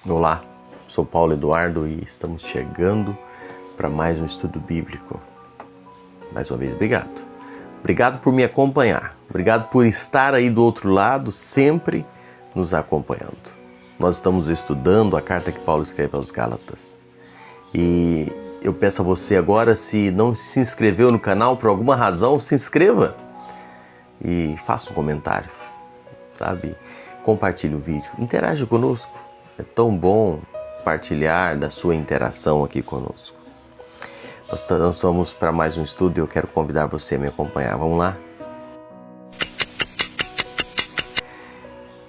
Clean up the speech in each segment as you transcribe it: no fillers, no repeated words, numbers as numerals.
Olá, sou Paulo Eduardo e estamos chegando para mais um estudo bíblico. Mais uma vez, obrigado. Obrigado por me acompanhar. Obrigado por estar aí do outro lado, sempre nos acompanhando. Nós estamos estudando a carta que Paulo escreve aos Gálatas. E eu peço a você agora, se não se inscreveu no canal por alguma razão, se inscreva e faça um comentário, sabe? Compartilhe o vídeo, interaja conosco. É tão bom partilhar da sua interação aqui conosco. Nós vamos para mais um estudo e eu quero convidar você a me acompanhar. Vamos lá?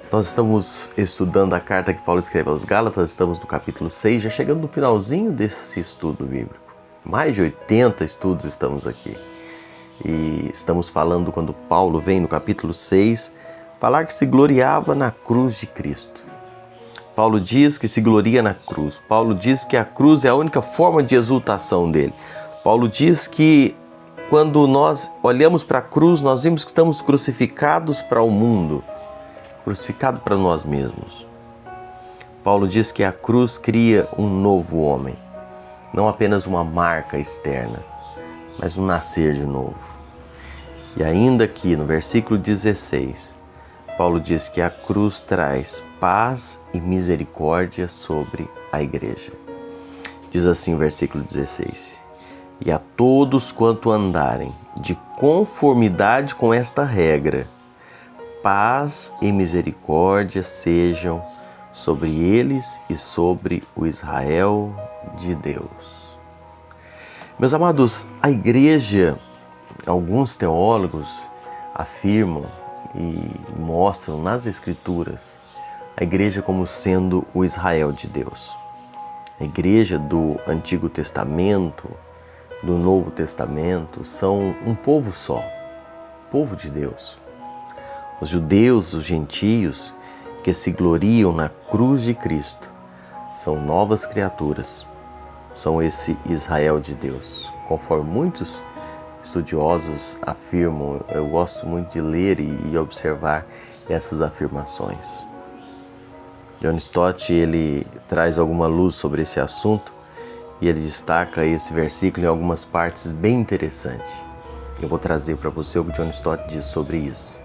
Nós estamos estudando a carta que Paulo escreve aos Gálatas, estamos no capítulo 6, já chegando no finalzinho desse estudo bíblico. Mais de 80 estudos estamos aqui. E estamos falando quando Paulo vem no capítulo 6 falar que se gloriava na cruz de Cristo. Paulo diz que se gloria na cruz. Paulo diz que a cruz é a única forma de exultação dele. Paulo diz que quando nós olhamos para a cruz, nós vimos que estamos crucificados para o mundo, crucificado para nós mesmos. Paulo diz que a cruz cria um novo homem, não apenas uma marca externa, mas um nascer de novo. E ainda aqui no versículo 16, Paulo diz que a cruz traz paz e misericórdia sobre a igreja. Diz assim o versículo 16: e a todos quanto andarem de conformidade com esta regra, paz e misericórdia sejam sobre eles e sobre o Israel de Deus. Meus amados, a igreja, alguns teólogos afirmam e mostram nas Escrituras a igreja como sendo o Israel de Deus. A igreja do Antigo Testamento, do Novo Testamento, são um povo só, povo de Deus. Os judeus, os gentios, que se gloriam na cruz de Cristo, são novas criaturas, são esse Israel de Deus. Conforme muitos estudiosos afirmam, eu gosto muito de ler e observar essas afirmações. John Stott, ele traz alguma luz sobre esse assunto e ele destaca esse versículo em algumas partes bem interessantes. Eu vou trazer para você o que John Stott diz sobre isso.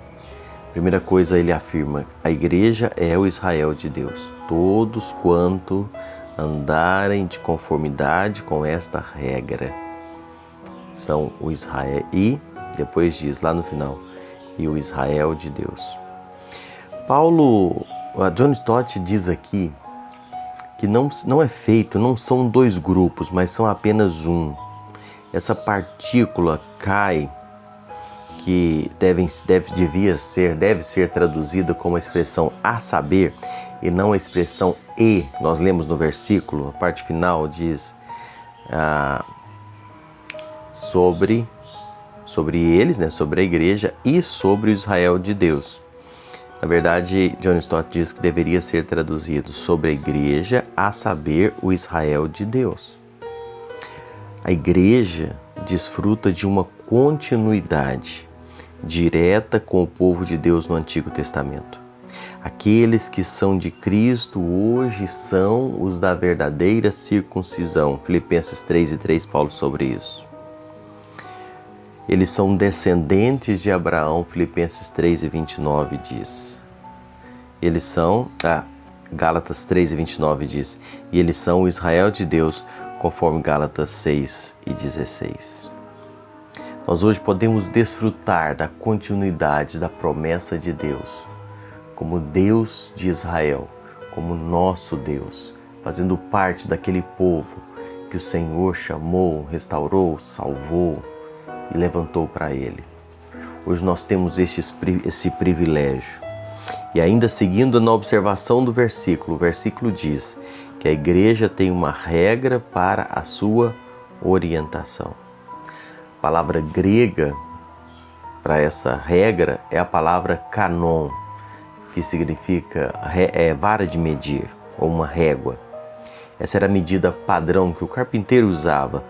Primeira coisa, ele afirma: a igreja é o Israel de Deus. Todos quanto andarem de conformidade com esta regra são o Israel, e depois diz lá no final, e o Israel de Deus. John Stott diz aqui que não é feito, não são dois grupos, mas são apenas um. Essa partícula cai, que deve ser traduzida como a expressão a saber e não a expressão e. Nós lemos no versículo, a parte final diz sobre eles, né, sobre a igreja e sobre o Israel de Deus. Na verdade, John Stott diz que deveria ser traduzido sobre a igreja, a saber, o Israel de Deus. A igreja desfruta de uma continuidade direta com o povo de Deus no Antigo Testamento. Aqueles que são de Cristo hoje são os da verdadeira circuncisão. Filipenses 3:3, Paulo sobre isso. Eles são descendentes de Abraão, Filipenses 3:29 diz. Eles são, Gálatas 3:29 diz, e eles são o Israel de Deus, conforme Gálatas 6:16. Nós hoje podemos desfrutar da continuidade da promessa de Deus, como Deus de Israel, como nosso Deus, fazendo parte daquele povo que o Senhor chamou, restaurou, salvou e levantou para Ele. Hoje nós temos esse privilégio. E ainda seguindo na observação do versículo, o versículo diz que a igreja tem uma regra para a sua orientação. A palavra grega para essa regra é a palavra canon, que significa vara de medir, ou uma régua. Essa era a medida padrão que o carpinteiro usava.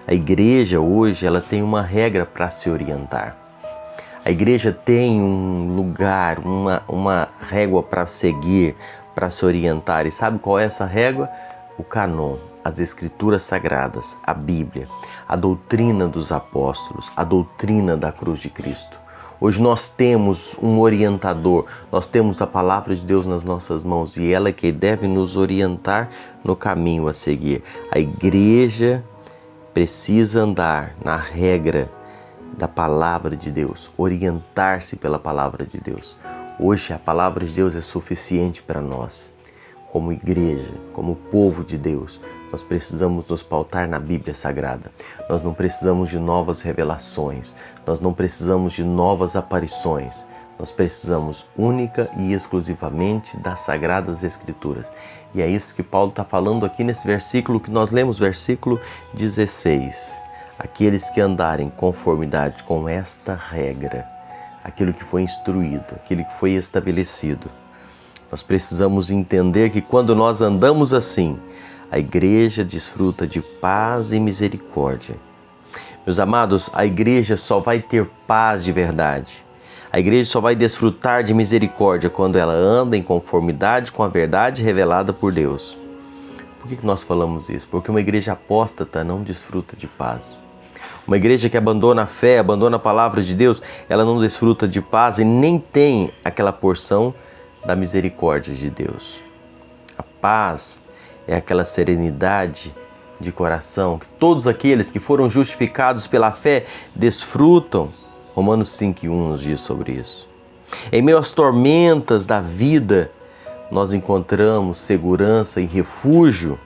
A igreja hoje ela tem uma regra para se orientar. A igreja tem um lugar, uma régua para seguir, para se orientar. E sabe qual é essa régua? O cânon, as escrituras sagradas, a Bíblia, a doutrina dos apóstolos, a doutrina da cruz de Cristo. Hoje nós temos um orientador, nós temos a palavra de Deus nas nossas mãos e ela é que deve nos orientar no caminho a seguir. A igreja precisa andar na regra da palavra de Deus, orientar-se pela palavra de Deus. Hoje a palavra de Deus é suficiente para nós. Como igreja, como povo de Deus, nós precisamos nos pautar na Bíblia Sagrada. Nós não precisamos de novas revelações, nós não precisamos de novas aparições. Nós precisamos única e exclusivamente das Sagradas Escrituras. E é isso que Paulo está falando aqui nesse versículo que nós lemos, versículo 16. Aqueles que andarem em conformidade com esta regra, aquilo que foi instruído, aquilo que foi estabelecido. Nós precisamos entender que quando nós andamos assim, a igreja desfruta de paz e misericórdia. Meus amados, a igreja só vai ter paz de verdade. A igreja só vai desfrutar de misericórdia quando ela anda em conformidade com a verdade revelada por Deus. Por que nós falamos isso? Porque uma igreja apóstata não desfruta de paz. Uma igreja que abandona a fé, abandona a palavra de Deus, ela não desfruta de paz e nem tem aquela porção da misericórdia de Deus. A paz é aquela serenidade de coração que todos aqueles que foram justificados pela fé desfrutam. Romanos 5,1 nos diz sobre isso. Em meio às tormentas da vida, nós encontramos segurança e refúgio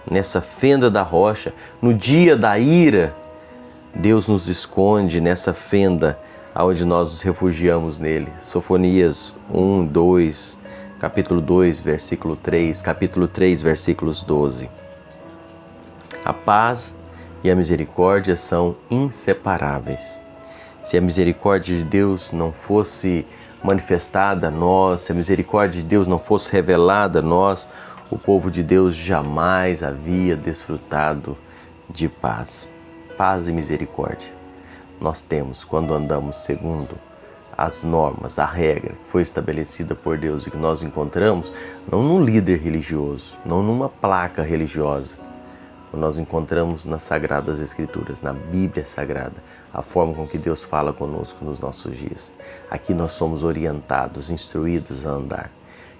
nessa fenda da rocha. No dia da ira, Deus nos esconde nessa fenda onde nós nos refugiamos nele. Sofonias 1, 2, capítulo 2, versículo 3, capítulo 3, versículos 12. A paz e a misericórdia são inseparáveis. Se a misericórdia de Deus não fosse manifestada a nós, se a misericórdia de Deus não fosse revelada a nós, o povo de Deus jamais havia desfrutado de paz. Paz e misericórdia nós temos quando andamos segundo as normas, a regra que foi estabelecida por Deus e que nós encontramos não num líder religioso, não numa placa religiosa. Nós encontramos nas Sagradas Escrituras, na Bíblia Sagrada, a forma com que Deus fala conosco nos nossos dias. Aqui nós somos orientados, instruídos a andar.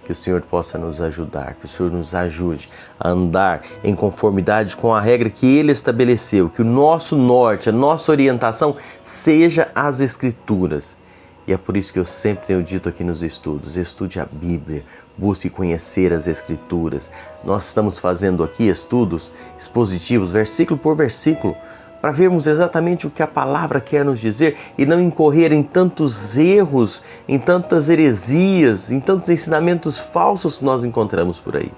Que o Senhor possa nos ajudar, que o Senhor nos ajude a andar em conformidade com a regra que Ele estabeleceu, que o nosso norte, a nossa orientação seja as Escrituras. E é por isso que eu sempre tenho dito aqui nos estudos, estude a Bíblia, busque conhecer as Escrituras. Nós estamos fazendo aqui estudos expositivos, versículo por versículo, para vermos exatamente o que a palavra quer nos dizer e não incorrer em tantos erros, em tantas heresias, em tantos ensinamentos falsos que nós encontramos por aí.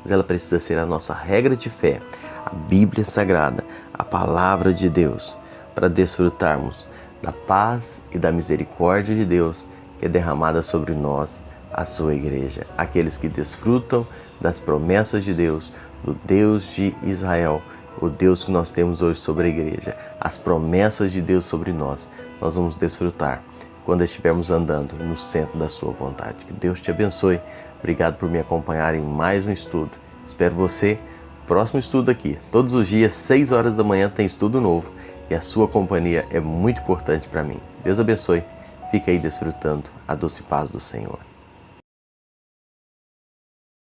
Mas ela precisa ser a nossa regra de fé, a Bíblia Sagrada, a palavra de Deus, para desfrutarmos da paz e da misericórdia de Deus que é derramada sobre nós, a sua igreja. Aqueles que desfrutam das promessas de Deus, do Deus de Israel, o Deus que nós temos hoje sobre a igreja, as promessas de Deus sobre nós vamos desfrutar quando estivermos andando no centro da sua vontade. Que Deus te abençoe. Obrigado por me acompanhar em mais um estudo. Espero você no próximo estudo aqui. Todos os dias, 6 horas da manhã, tem estudo novo e a sua companhia é muito importante para mim. Deus abençoe. Fique aí desfrutando a doce paz do Senhor.